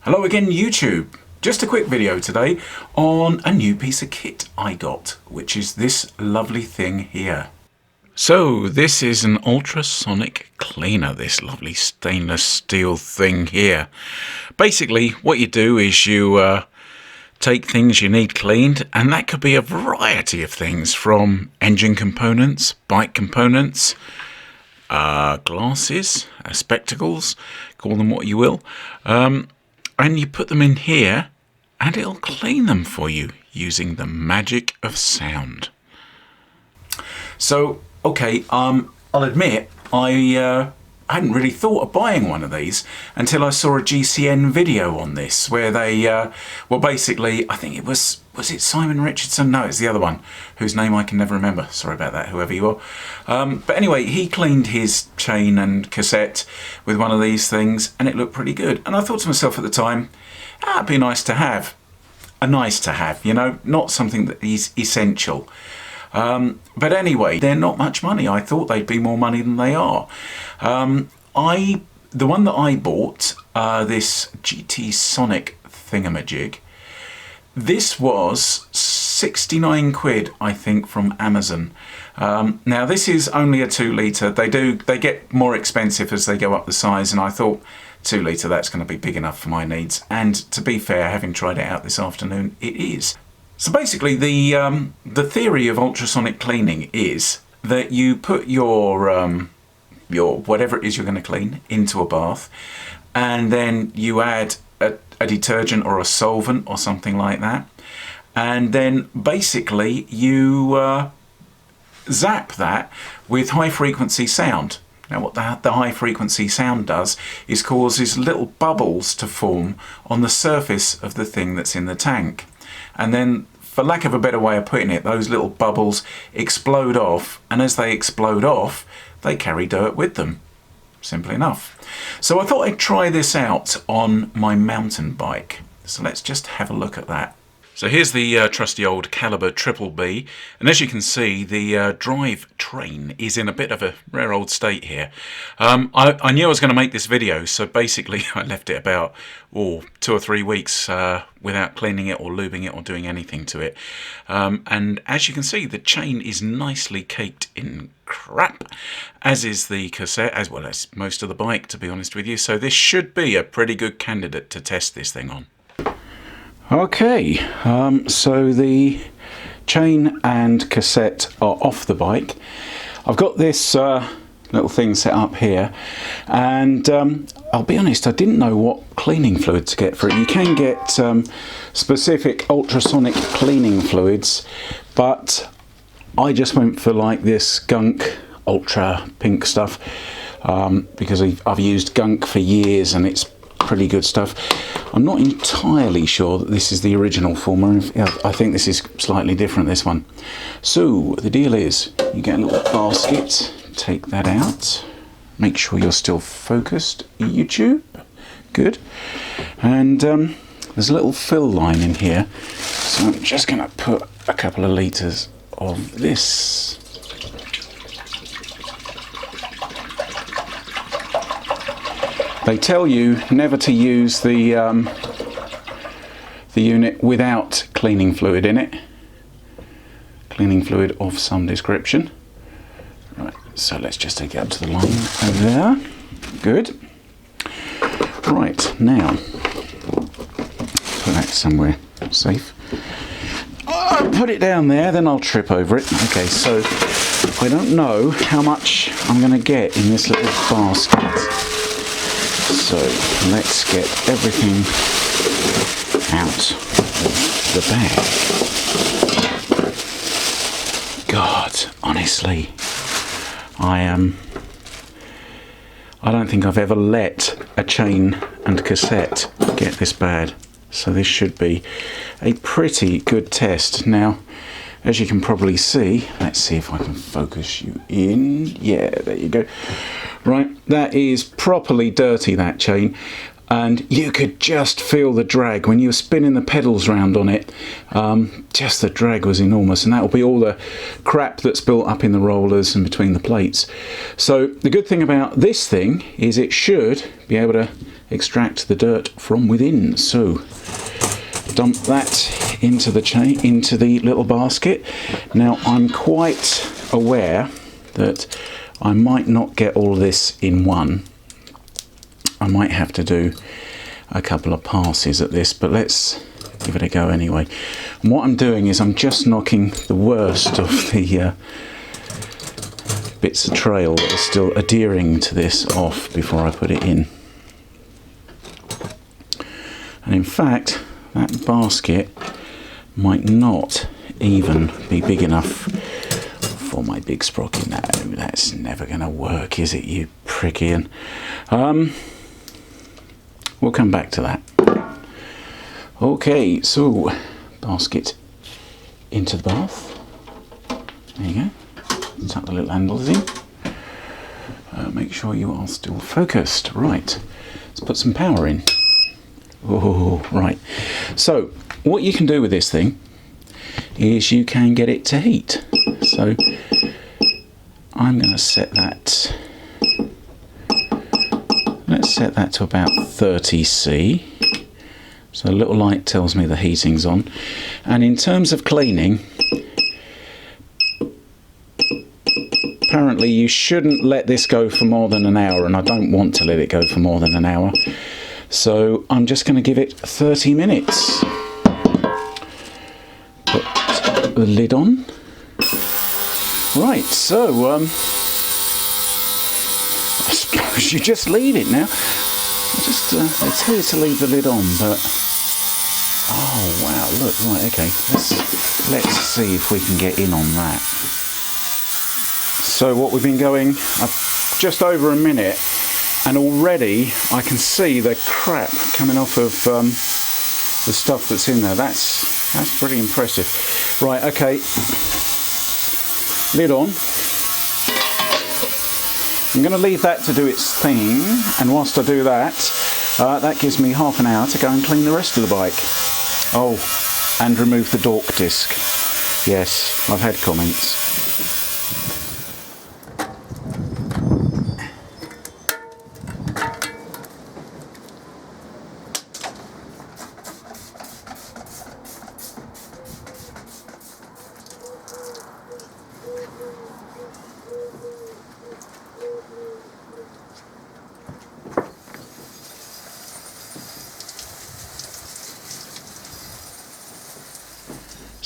Hello again YouTube. Just a quick video today on a new piece of kit I got, which is this lovely thing here. So this is an ultrasonic cleaner, this lovely stainless steel thing here. Basically what you do is you take things you need cleaned, and that could be a variety of things, from engine components, bike components, glasses, spectacles, call them what you will. And you put them in here and it'll clean them for you using the magic of sound. So, okay, I'll admit I hadn't really thought of buying one of these until I saw a GCN video on this where they, well basically, I think it was it Simon Richardson? No, it's the other one, whose name I can never remember. Sorry about that, whoever you are. But anyway, he cleaned his chain and cassette with one of these things and it looked pretty good. And I thought to myself at the time, it'd be nice to have. A nice to have, you know, not something that is essential. But anyway, they're not much money. I thought they'd be more money than they are. The one that I bought, this GT Sonic thingamajig, this was 69 quid, I think, from Amazon. Now this is only a 2 litre. They get more expensive as they go up the size, and I thought 2 litre, that's going to be big enough for my needs. And to be fair, having tried it out this afternoon, it is. So basically the theory of ultrasonic cleaning is that you put your whatever it is you're going to clean into a bath, and then you add a detergent or a solvent or something like that, and then basically you zap that with high frequency sound. Now what the high frequency sound does is causes little bubbles to form on the surface of the thing that's in the tank, and then, for lack of a better way of putting it, those little bubbles explode off, and as they explode off they carry dirt with them. Simple enough. So I thought I'd try this out on my mountain bike. So let's just have a look at that. So here's the trusty old Caliber Triple B, and as you can see, the drive train is in a bit of a rare old state here. I knew I was going to make this video, so basically I left it about 2 or 3 weeks without cleaning it or lubing it or doing anything to it. And as you can see, the chain is nicely caked in crap, as is the cassette, as well as most of the bike, to be honest with you. So this should be a pretty good candidate to test this thing on. Okay, so the chain and cassette are off the bike. I've got this little thing set up here, and I'll be honest, I didn't know what cleaning fluid to get for it. You can get specific ultrasonic cleaning fluids, but I just went for like this gunk ultra pink stuff, because I've used gunk for years and it's pretty good stuff. I'm not entirely sure that this is the original formula. I think this is slightly different, this one. So the deal is, you get a little basket, take that out, make sure you're still focused, YouTube, good. And there's a little fill line in here, so I'm just going to put a couple of litres of this. They tell you never to use the unit without cleaning fluid in it. Cleaning fluid of some description. Right, so let's just take it up to the line over there. Good. Right, now, put that somewhere safe. I'll put it down there, then I'll trip over it. Okay, so I don't know how much I'm going to get in this little basket. So let's get everything out of the bag. God, honestly, I don't think I've ever let a chain and cassette get this bad. So this should be a pretty good test. Now, as you can probably see, let's see if I can focus you in. Yeah, there you go. Right, that is properly dirty, that chain, and you could just feel the drag when you were spinning the pedals round on it. Just the drag was enormous, and that will be all the crap that's built up in the rollers and between the plates. So the good thing about this thing is it should be able to extract the dirt from within. So dump that into the chain, into the little basket. Now I'm quite aware that I might not get all this in one. I might have to do a couple of passes at this, but let's give it a go anyway. And what I'm doing is I'm just knocking the worst of the bits of trail that are still adhering to this off before I put it in. And in fact, that basket might not even be big enough for my big sprocket. No, that's never going to work, is it, you prickian? We'll come back to that. Okay, so basket into the bath. There you go. Tuck the little handles in. Make sure you are still focused. Right, let's put some power in. Oh, right. So what you can do with this thing is you can get it to heat. So I'm going to set that, let's set that to about 30°C. So a little light tells me the heating's on. And in terms of cleaning, apparently you shouldn't let this go for more than an hour, and I don't want to let it go for more than an hour. So I'm just going to give it 30 minutes. Put the lid on. Right, so I suppose you just leave it now. They tell you to leave the lid on, but oh wow, look, right, okay, let's see if we can get in on that. So what we've been going just over a minute, and already I can see the crap coming off of the stuff that's in there. That's pretty impressive. Right, okay, lid on. I'm going to leave that to do its thing, and whilst I do that, that gives me half an hour to go and clean the rest of the bike. Oh, and remove the dork disc. Yes, I've had comments.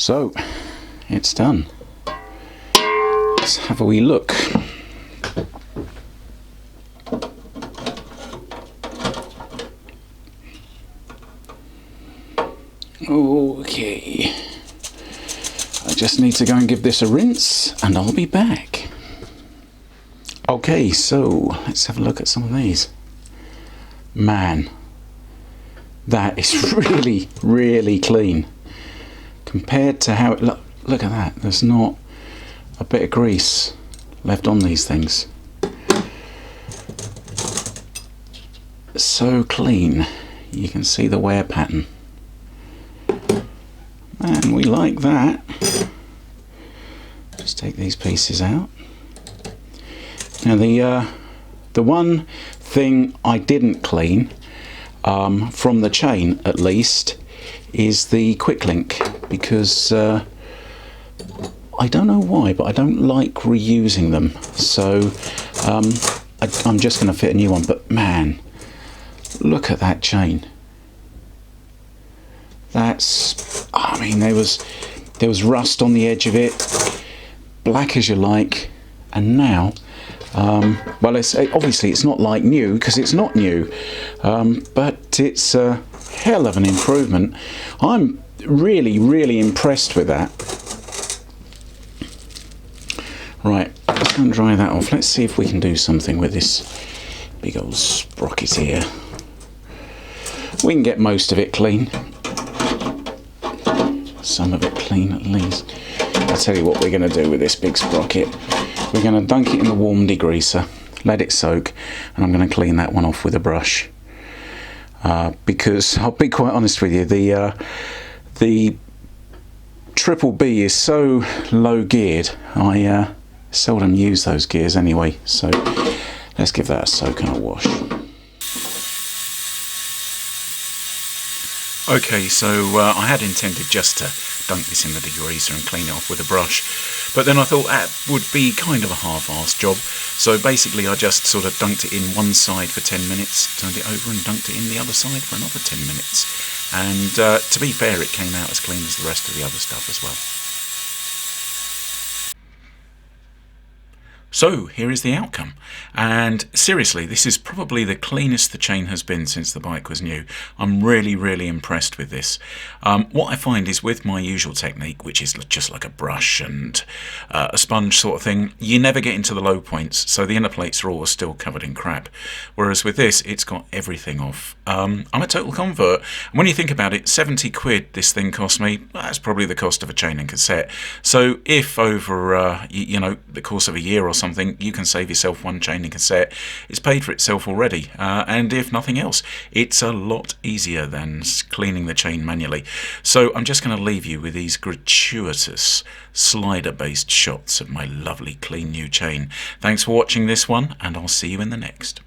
So, it's done. Let's have a wee look. Okay. I just need to go and give this a rinse and I'll be back. Okay, so let's have a look at some of these. Man, that is really, really clean. Compared to how it look at that, there's not a bit of grease left on these things. So clean, you can see the wear pattern. And we like that. Just take these pieces out. Now the one thing I didn't clean, from the chain at least, is the quick link, because I don't know why, but I don't like reusing them, so I'm just going to fit a new one. But man, look at that chain. That's, I mean, there was rust on the edge of it, black as you like, and now well, obviously it's not like new, because it's not new, but it's a hell of an improvement. I'm really, really impressed with that. Right, let's go and dry that off. Let's see if we can do something with this big old sprocket here. We can get most of it clean. Some of it clean at least. I'll tell you what we're going to do with this big sprocket. We're going to dunk it in the warm degreaser, let it soak, and I'm going to clean that one off with a brush. Because I'll be quite honest with you, the Triple B is so low geared, I seldom use those gears anyway, so let's give that a soak and a wash. Okay, so I had intended just to dunk this in the degreaser and clean it off with a brush, but then I thought that would be kind of a half-assed job. So basically I just sort of dunked it in one side for 10 minutes, turned it over and dunked it in the other side for another 10 minutes. And to be fair, it came out as clean as the rest of the other stuff as well. So here is the outcome, and seriously, this is probably the cleanest the chain has been since the bike was new. I'm really impressed with this. What I find is with my usual technique, which is just like a brush and a sponge sort of thing, you never get into the low points, so the inner plates are all still covered in crap. Whereas with this, it's got everything off. I'm a total convert, and when you think about it, 70 quid this thing cost me. That's probably the cost of a chain and cassette. So if over you know, the course of a year or something, you can save yourself one chain and cassette, it's paid for itself already. And if nothing else, it's a lot easier than cleaning the chain manually. So I'm just going to leave you with these gratuitous slider based shots of my lovely clean new chain. Thanks for watching this one, and I'll see you in the next.